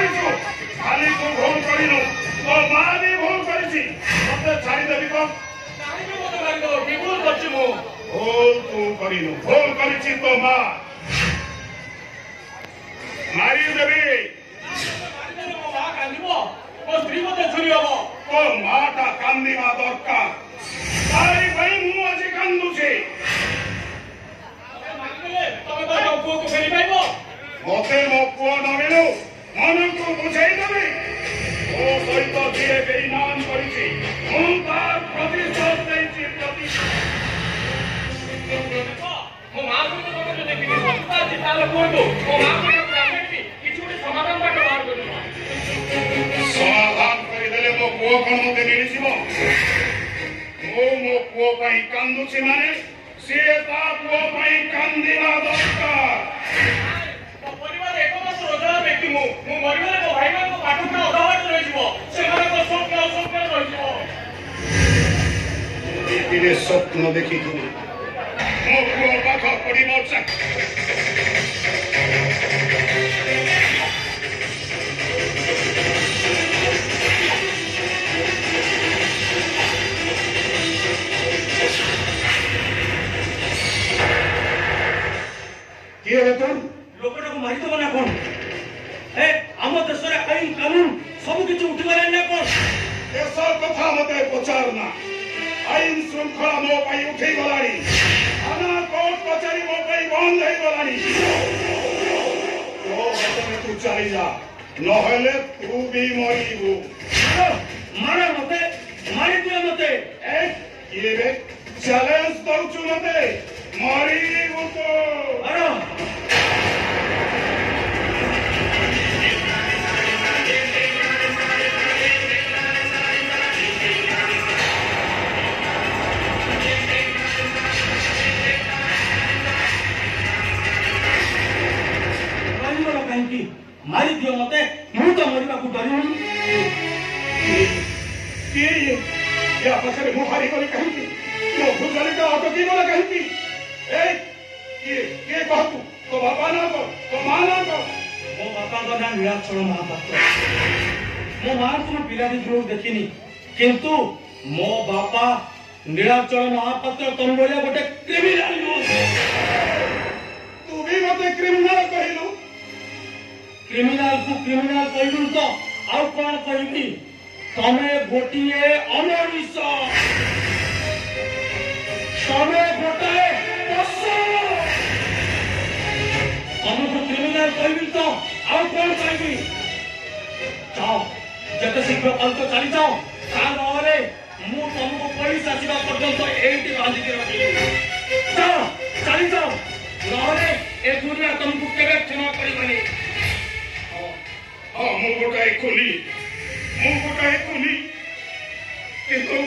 କରିଛୁ ଖାଲି ତୁ ଭୁଲ କରିନୁ ତୋ ମା ବି ଭୁଲ କରିଛି ମତେ ଛାଡ଼ିଦେବି କଣ ଭୁଲ କରିଛି ମୁଁ ଭୁଲ ତୁ କରିନୁ ଭୁଲ କରିଛି ତୋ ମା ମାରିଦେବି ମୋ ମା କାନ୍ଦିବ ମୋ ସ୍ତ୍ରୀ ମତେ ଛୁରୀ ହବ ତୋ ମାଟା କାନ୍ଦିବା ଦରକାର ତାରି ପାଇଁ ମୁଁ ଆଜି କାନ୍ଦୁଛି ତମେ ତ ମୋ ପୁଅକୁ ଫେରି ପାଇବ ମତେ ମୋ ପୁଅ ନ ମିଳୁ ମନକୁ ବୁଝେଇଦେବି ମୋ ସହିତ ଯିଏ ବେଇମାନ କରିଛି ମୁଁ ତାର ପ୍ରତିଶୋଧ ଦେଇଛି ମୋ ମାଆକୁ ତମେ ଯଦି ଦେଖିବି ଅଛି ତାହେଲେ କୁହନ୍ତୁ ମୋ ମାଆକୁ କିଛି ଗୋଟେ ସମାଧାନ ବାଟ ବାହାର କରିବ ସମାଧାନ କରିଦେଲେ ମୋ ପୁଅ କଣ ମତେ ମିଳିଯିବ ମୁଁ ମୋ ପୁଅ ପାଇଁ କାନ୍ଦୁଛି ମାନେ ସିଏ ତା ପୁଅ ପାଇଁ କାନ୍ଦିବା ଦରକାର ମୋ ପରିବାର 1 ମାସ ରୋଜଗାର ବ୍ୟକ୍ତି ମୁଁ ମରିଗଲେ ମୋ ଭାଇମାନଙ୍କ ପାଠ ପଢା ଅଧା ବାଟ ରହିଯିବ ସେମାନଙ୍କ ସ୍ୱପ୍ନ ରହିଯିବ ଏଥିରେ ସ୍ୱପ୍ନ ଦେଖିଥିଲୁ ମୋ ପୁଅ ପାଠ ପଢିବ किए रे तुम लोकटाକୁ ମାରିଦେବ ନା କଣ ଏ ଆମ ଦେଶରେ ଆଇନ କାନୁନ ସବୁ କିଛି ଉଠିଗଲାଣି ନା କଣ देश कथा मत पचारना आईन श्रृंखला मो पाई उठी गलानी थाना कोर्ट कचहरी मो पाई बंद हो गलानी तो बतने तू चली जा नहले तू भी मरीबू मारा मते मारी दिया मते ए ये रे चैलेंज दउछु मते मरीबू तो अरे मारी दियो मते मु तो मरिबा को डरी या पछरे मुहारी करे कहि यो भुजले का ऑटो की बोला कहि ए के कहतु तो बाबा ना को तो मां ना को मो बापा का नाम नीलाचल महापात्र मो मां को पिलादी द्रोह देखिनी किंतु मो बापा नीलाचल महापात्र तुम बोले गोटे क्रिमिनल तू भी मते क्रिमिनल कहिलु क्रिमिनल को क्रिमिनल कहलु तो आउ कोन कहबी तमे गोटिए अमरीश तमे गोटाए पशु हमको क्रिमिनल कहबी तो आउ कोन कहबी जाओ जते शीघ्र कल तो चली जाओ ता नहले मु तुमको पुलिस आसीबा पर्यंत एठी बांधी के रखी जाओ चली जाओ नहले ए दुनिया तुमको केबे क्षमा करिबनी मुकुटाई खुली